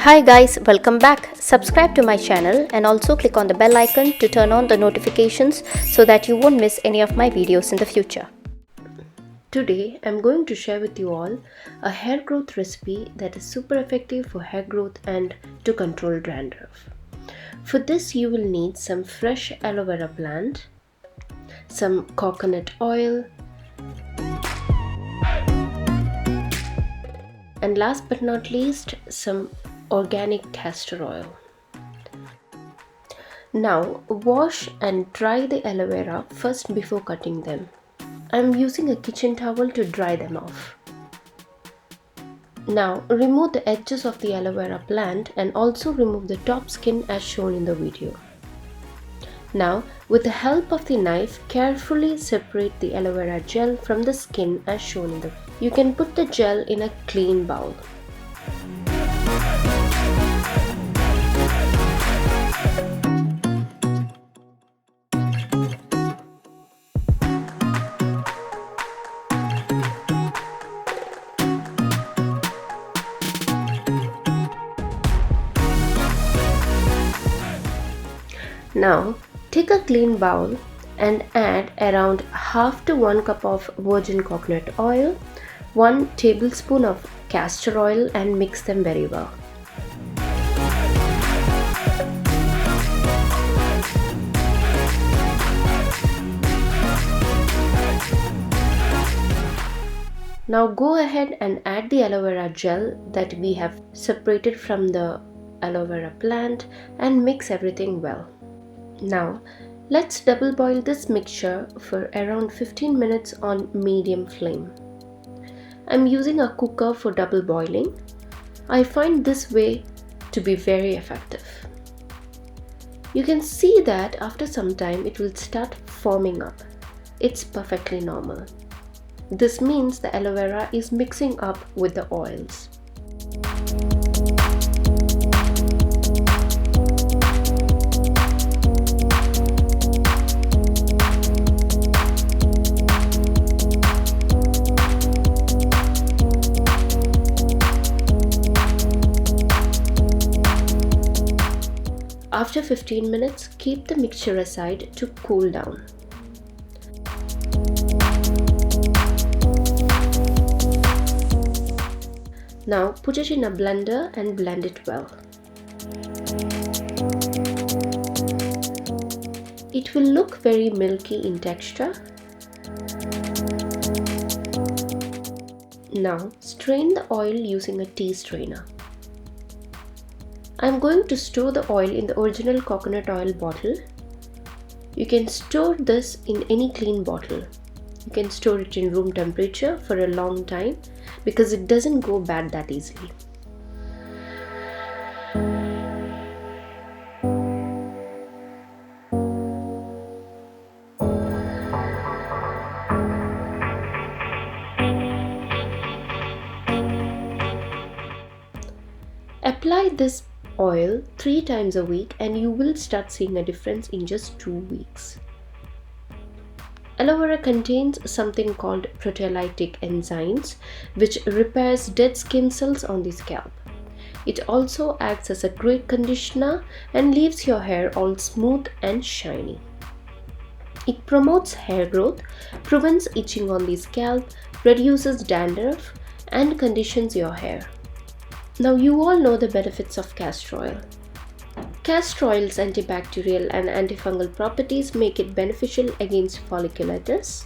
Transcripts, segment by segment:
Hi guys, welcome back. Subscribe to my channel and also click on the bell icon to turn on the notifications so that you won't miss any of my videos in the future. Today I'm going to share with you all a hair growth recipe that is super effective for hair growth and to control dandruff. For this you will need some fresh aloe vera plant, some coconut oil, and last but not least, some organic castor oil. Now wash and dry the aloe vera first before cutting them. I am using a kitchen towel to dry them off. Now remove the edges of the aloe vera plant and also remove the top skin as shown in the video. Now with the help of the knife, carefully separate the aloe vera gel from the skin as shown in the video. You can put the gel in a clean bowl. Now take a clean bowl and add around half to 1 cup of virgin coconut oil, 1 tablespoon of castor oil and mix them very well. Now go ahead and add the aloe vera gel that we have separated from the aloe vera plant and mix everything well. Now let's double boil this mixture for around 15 minutes on medium flame. I'm using a cooker for double boiling. I find this way to be very effective. You can see that after some time it will start foaming up. It's perfectly normal. This means the aloe vera is mixing up with the oils. After 15 minutes, keep the mixture aside to cool down. Now put it in a blender and blend it well. It will look very milky in texture. Now strain the oil using a tea strainer. I am going to store the oil in the original coconut oil bottle. You can store this in any clean bottle. You can store it in room temperature for a long time because it doesn't go bad that easily. Apply this oil 3 times a week and you will start seeing a difference in just 2 weeks. Aloe vera contains something called proteolytic enzymes which repairs dead skin cells on the scalp. It also acts as a great conditioner and leaves your hair all smooth and shiny. It promotes hair growth, prevents itching on the scalp, reduces dandruff and conditions your hair. Now you all know the benefits of castor oil. Castor oil's antibacterial and antifungal properties make it beneficial against folliculitis,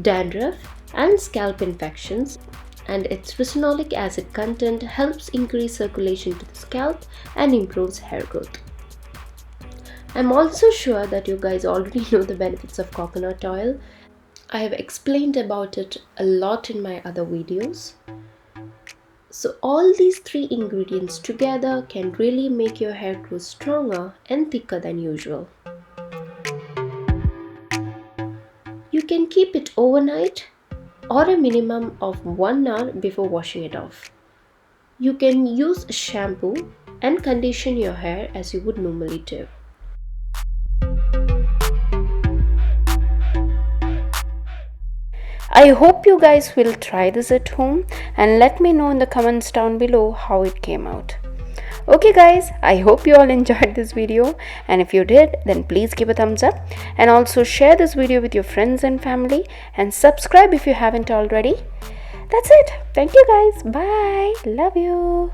dandruff and scalp infections, and its resinolic acid content helps increase circulation to the scalp and improves hair growth. I'm also sure that you guys already know the benefits of coconut oil. I have explained about it a lot in my other videos. So all these 3 ingredients together can really make your hair grow stronger and thicker than usual. You can keep it overnight or a minimum of 1 hour before washing it off. You can use shampoo and condition your hair as you would normally do. I hope you guys will try this at home and let me know in the comments down below how it came out. Okay guys, I hope you all enjoyed this video, and if you did, then please give a thumbs up and also share this video with your friends and family, and subscribe if you haven't already. That's it. Thank you guys. Bye. Love you.